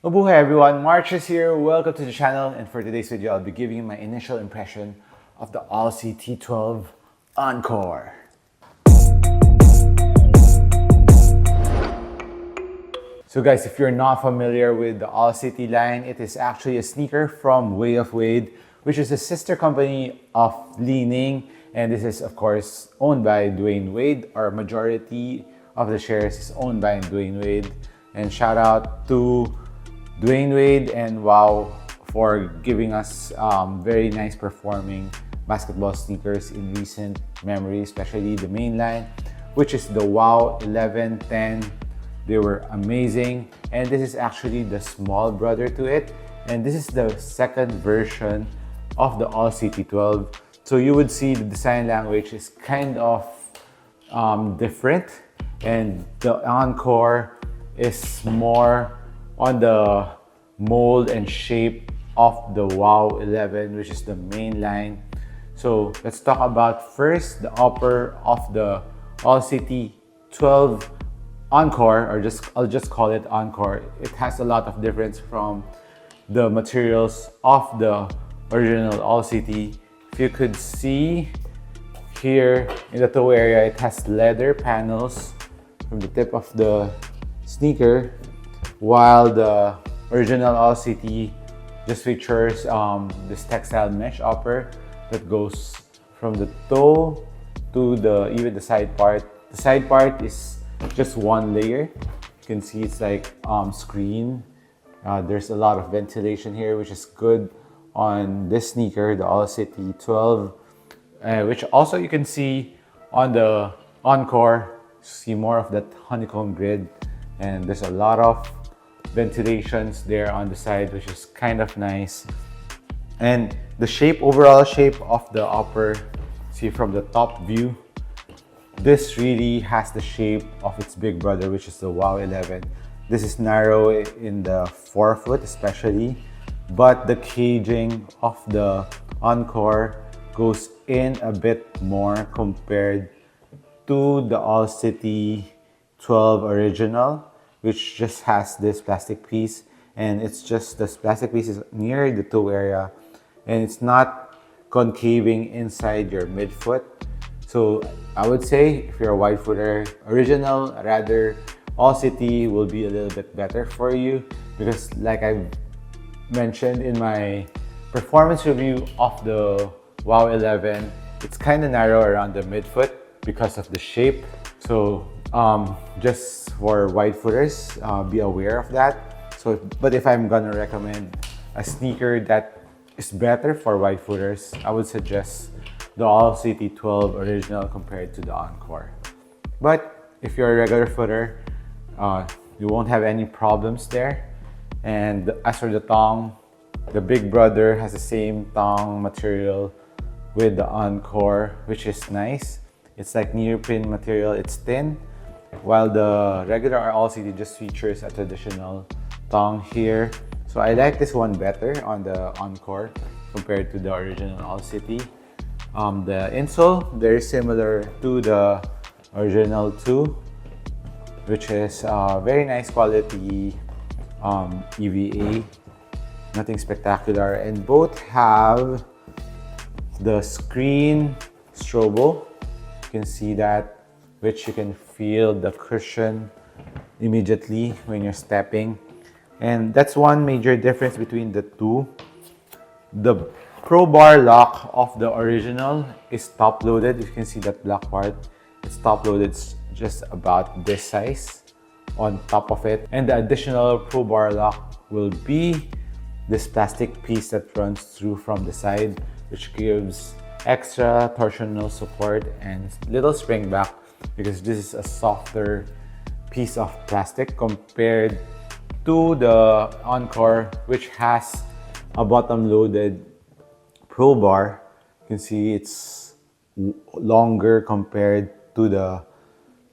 Mabuhay everyone, MARKCHES here. Welcome to the channel, and for today's video, I'll be giving you my initial impression of the Odyssey T12 ENCORE. So guys, if you're not familiar with the Odyssey T line, it is actually a sneaker from Way of Wade, which is a sister company of Li-Ning, and this is of course owned by Dwayne Wade, or majority of the shares is owned by Dwayne Wade. And shout out to Dwayne Wade and WOW for giving us very nice performing basketball sneakers in recent memory, especially the main line, which is the WOW 11, 10. They were amazing, and this is actually the small brother to it, and this is the second version of the Odyssey T12. So you would see the design language is kind of different, and the ENCORE is more on the mold and shape of the WOW 11, which is the main line. So let's talk about first the upper of the Odyssey T12 ENCORE, or I'll just call it ENCORE. It has a lot of difference from the materials of the original Odyssey. If you could see here in the toe area, it has leather panels from the tip of the sneaker, while the original Odyssey just features this textile mesh upper that goes from the toe to even the side part. The side part is just one layer. You can see it's like screen. There's a lot of ventilation here, which is good on this sneaker, the Odyssey T12, which also you can see on the ENCORE. See more of that honeycomb grid, and there's a lot of ventilations there on the side, which is kind of nice. And the overall shape of the upper, see from the top view, this really has the shape of its big brother, which is the WOW 11. This is narrow in the forefoot especially, but the caging of the ENCORE goes in a bit more compared to the Odyssey 12 original, which just has this plastic piece, and it's just this plastic piece is near the toe area, and it's not concaving inside your midfoot. So I would say if you're a wide footer, original, rather Odyssey will be a little bit better for you, because like I've mentioned in my performance review of the WOW 11, it's kind of narrow around the midfoot because of the shape. So just for wide footers, be aware of that. So, but if I'm gonna recommend a sneaker that is better for wide footers, I would suggest the Odyssey T12 original compared to the ENCORE. But if you're a regular footer, you won't have any problems there. And as for the tongue, the big brother has the same tongue material with the ENCORE, which is nice. It's like neoprene material, it's thin, while the regular Odyssey just features a traditional tongue here. So I like this one better on the ENCORE compared to the original Odyssey. The insole, very similar to the original too, which is very nice quality EVA, nothing spectacular, and both have the screen strobo. You can see that, which you can feel the cushion immediately when you're stepping, and that's one major difference between the two. The Pro bar lock of the original is top loaded. You can see that black part, it's top loaded. It's just about this size on top of it, and the additional Pro bar lock will be this plastic piece that runs through from the side, which gives extra torsional support and little spring back, because this is a softer piece of plastic compared to the ENCORE, which has a bottom loaded Pro bar. You can see it's longer compared to the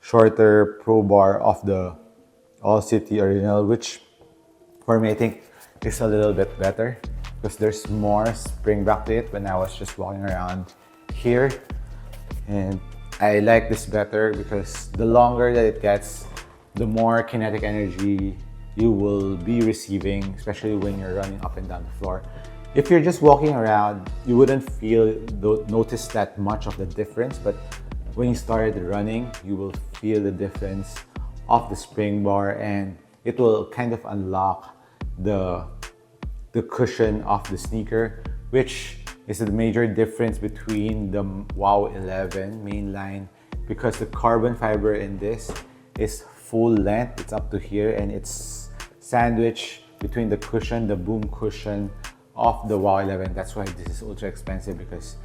shorter Pro bar of the Odyssey original, which for me I think is a little bit better, because there's more spring back to it when I was just walking around here. And I like this better because the longer that it gets, the more kinetic energy you will be receiving, especially when you're running up and down the floor. If you're just walking around, you wouldn't notice that much of the difference, but when you started running, you will feel the difference of the spring bar, and it will kind of unlock the cushion of the sneaker, which is the major difference between the WOW 11 mainline, because the carbon fiber in this is full length, it's up to here, and it's sandwiched between the cushion, the boom cushion of the WOW 11. That's why this is ultra expensive, because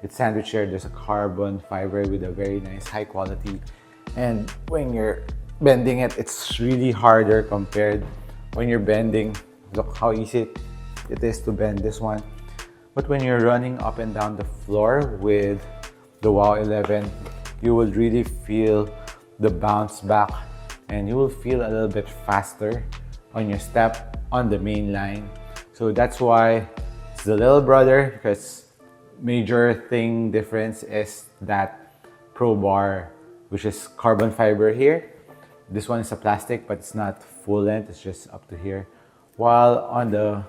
it's sandwiched here. There's a carbon fiber with a very nice high quality, and when you're bending it, it's really harder compared when you're bending. Look how easy it is to bend this one. But when you're running up and down the floor with the WOW 11, you will really feel the bounce back, and you will feel a little bit faster on your step on the main line. So that's why it's the little brother, because major difference is that Pro bar, which is carbon fiber here. This one is a plastic, but it's not full length, it's just up to here. While on the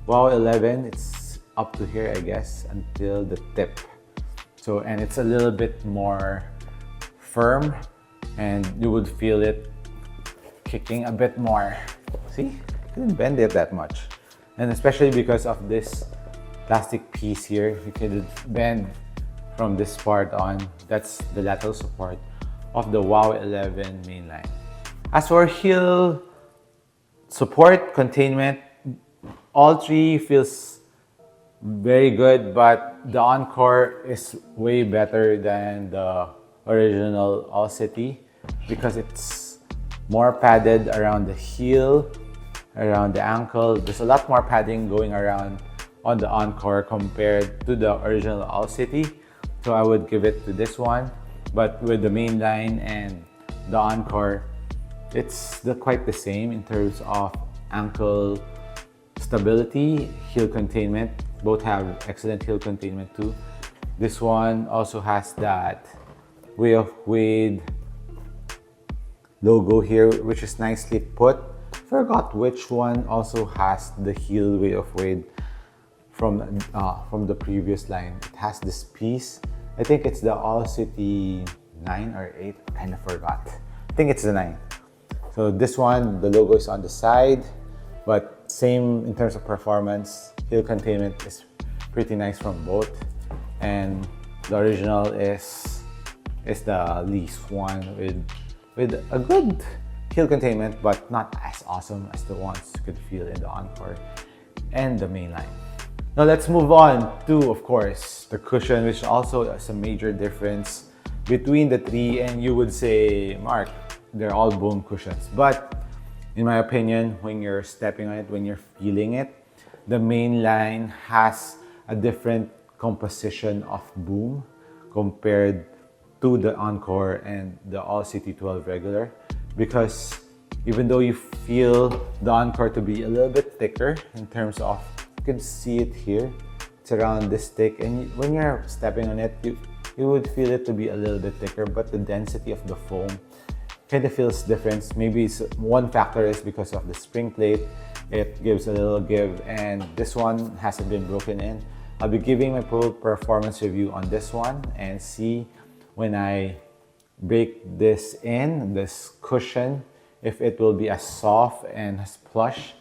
WOW 11, it's up to here, I guess, until the tip. So, and it's a little bit more firm, and you would feel it kicking a bit more. See, I didn't bend it that much. And especially because of this plastic piece here, you can bend from this part on. That's the lateral support of the WOW 11 mainline. As for heel support, containment, all three feels very good, but the ENCORE is way better than the original All City, because it's more padded around the heel, around the ankle. There's a lot more padding going around on the ENCORE compared to the original All City. So I would give it to this one. But with the mainline and the ENCORE, it's quite the same in terms of ankle stability, heel containment. Both have excellent heel containment too. This one also has that Way of Wade logo here, which is nicely put. Forgot which one also has the heel Way of Wade from the previous line. It has this piece. I think it's the All City 9 or 8. I kind of forgot. I think it's the 9. So this one, the logo is on the side, but same in terms of performance. Heel containment is pretty nice from both, and the original is the least one with a good heel containment, but not as awesome as the ones you could feel in the ENCORE and the mainline. Now let's move on to, of course, the cushion, which also is a major difference between the three. And you would say, Mark, they're all boom cushions. But in my opinion, when you're stepping on it, when you're feeling it, the mainline has a different composition of boom compared to the ENCORE and the All City 12 regular, because even though you feel the ENCORE to be a little bit thicker in terms of, you can see it here, it's around this thick, and when you're stepping on it, you would feel it to be a little bit thicker, but the density of the foam kind of feels different. Maybe one factor is because of the spring plate, it gives a little give, and this one hasn't been broken in. I'll be giving my full performance review on this one and see when I break this in, this cushion, if it will be as soft and as plush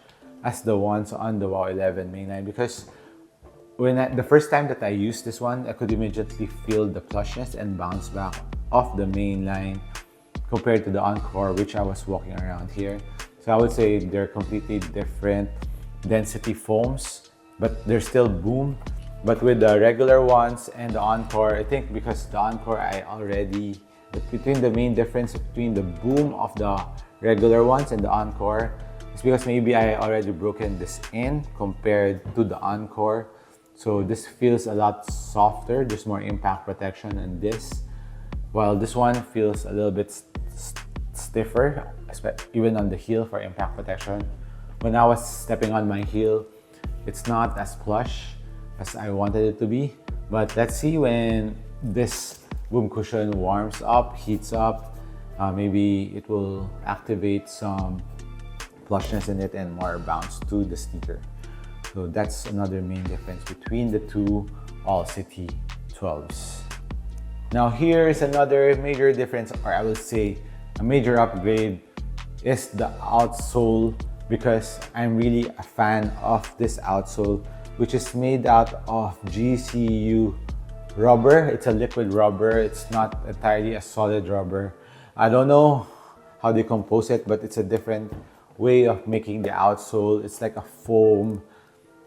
as the ones on the WOW 11 mainline. Because the first time that I used this one, I could immediately feel the plushness and bounce back of the mainline compared to the ENCORE, which I was walking around here. So I would say they're completely different density foams, but they're still boom. But with the regular ones and the ENCORE, I think because the ENCORE between the main difference between the boom of the regular ones and the ENCORE is because maybe I already broken this in compared to the ENCORE. So this feels a lot softer, there's more impact protection in this, while this one feels a little bit stiffer, even on the heel for impact protection. When I was stepping on my heel, it's not as plush as I wanted it to be. But let's see when this boom cushion warms up, heats up, maybe it will activate some plushness in it and more bounce to the sneaker. So that's another main difference between the two All City 12s. Now here's another major difference, or I would say a major upgrade, is the outsole, because I'm really a fan of this outsole, which is made out of GCU rubber. It's a liquid rubber. It's not entirely a solid rubber. I don't know how they compose it, but it's a different way of making the outsole. It's like a foam.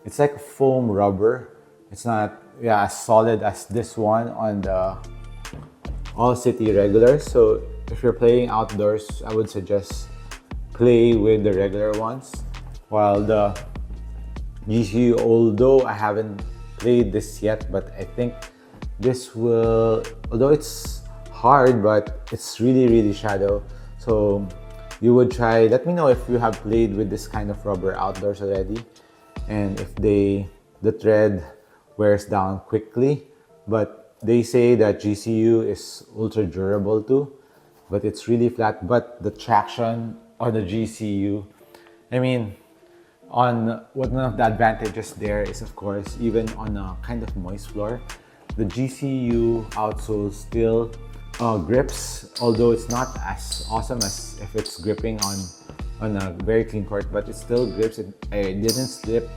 It's like a foam rubber. It's not as solid as this one on the All City regular. So if you're playing outdoors, I would suggest play with the regular ones. While the GCU, although I haven't played this yet, but I think this will, although it's hard, but it's really shadow. So you would try, let me know if you have played with this kind of rubber outdoors already, and if the thread wears down quickly. But they say that GCU is ultra durable too, but it's really flat. But the traction on the GCU, I mean, on one of the advantages there is, of course, even on a kind of moist floor, the GCU outsole still grips, although it's not as awesome as if it's gripping on a very clean court, but it still grips. It didn't slip,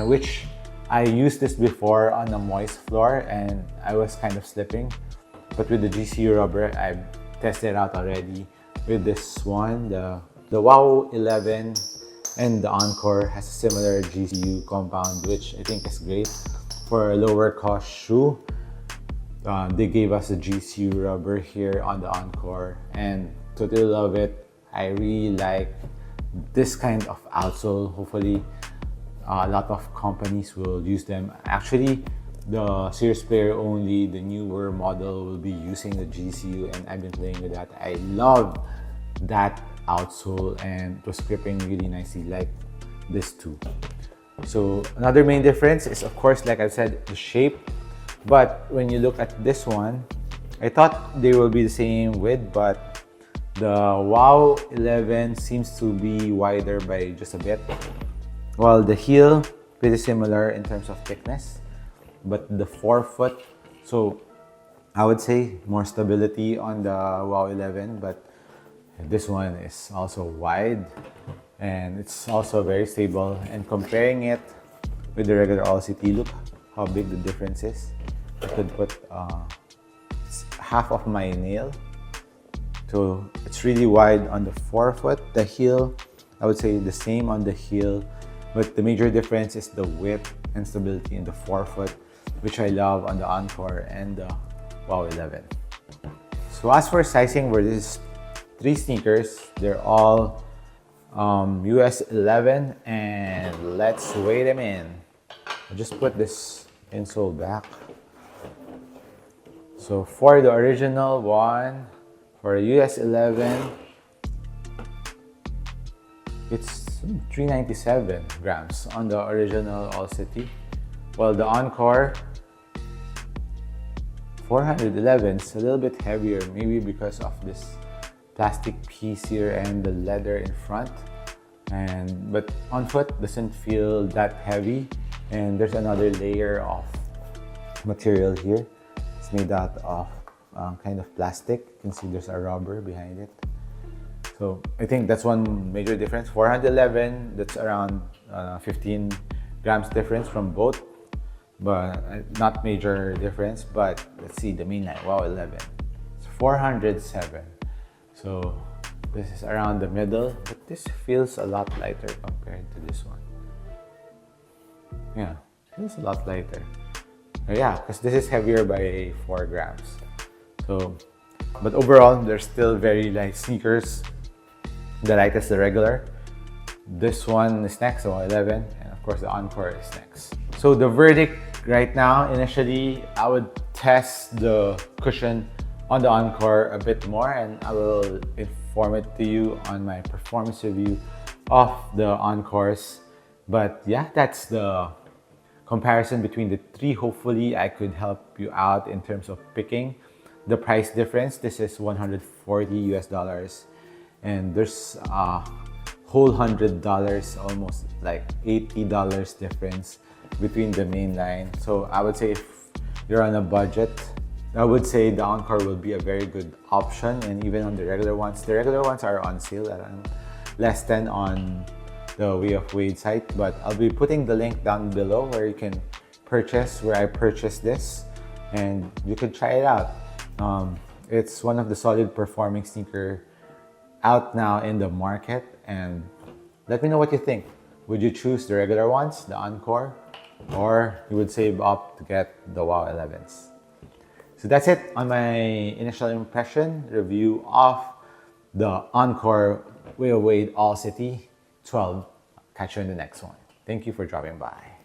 which I used this before on a moist floor and I was kind of slipping. But with the GCU rubber, I've tested it out already. With this one, the WOW 11 and the ENCORE has a similar GCU compound, which I think is great for a lower cost shoe. They gave us a GCU rubber here on the ENCORE and totally love it. I really like this kind of outsole. Hopefully a lot of companies will use them. Actually, the Serious Player only, the newer model, will be using the GCU, and I've been playing with that. I love that outsole and it was gripping really nicely like this too. So another main difference is, of course, like I said, the shape. But when you look at this one, I thought they will be the same width, but the WOW 11 seems to be wider by just a bit, while the heel pretty similar in terms of thickness, but the forefoot, so I would say more stability on the WOW 11, but this one is also wide and it's also very stable. And comparing it with the regular All City, look how big the difference is. I could put half of my nail. So it's really wide on the forefoot. The heel, I would say the same on the heel, but the major difference is the width and stability in the forefoot, which I love on the ENCORE and the WOW 11. So as for sizing, where this is 3 sneakers, they're all US 11, and let's weigh them in. I'll just put this insole back. So for the original one, for a US 11, it's 397 grams on the original All City, while the ENCORE 411. It's a little bit heavier, maybe because of this plastic piece here and the leather in front, but on foot doesn't feel that heavy. And there's another layer of material here. It's made out of kind of plastic. You can see there's a rubber behind it. So I think that's one major difference. 411, that's around 15 grams difference from both, but not major difference. But let's see the mainline, WOW 11, it's 407. So this is around the middle, but this feels a lot lighter compared to this one. Yeah, feels a lot lighter. Yeah, because this is heavier by 4 grams. So, but overall, they're still very light sneakers. The lightest, the regular. This one is next, so 11, and of course the ENCORE is next. So the verdict right now, initially, I would test the cushion on the ENCORE a bit more, and I will inform it to you on my performance review of the ENCOREs. But yeah, that's the comparison between the 3. Hopefully I could help you out in terms of picking the price difference. This is $140 US, and there's a whole $100, almost like $80 difference between the main line. So I would say if you're on a budget, I would say the ENCORE will be a very good option. And even on the regular ones are on sale at less than on the Way of Wade site. But I'll be putting the link down below where you can purchase, where I purchased this, and you can try it out. It's one of the solid performing sneaker out now in the market, and let me know what you think. Would you choose the regular ones, the ENCORE, or you would save up to get the WOW 11s? So that's it on my initial impression review of the ENCORE Way of Wade All City 12. Catch you in the next one. Thank you for dropping by.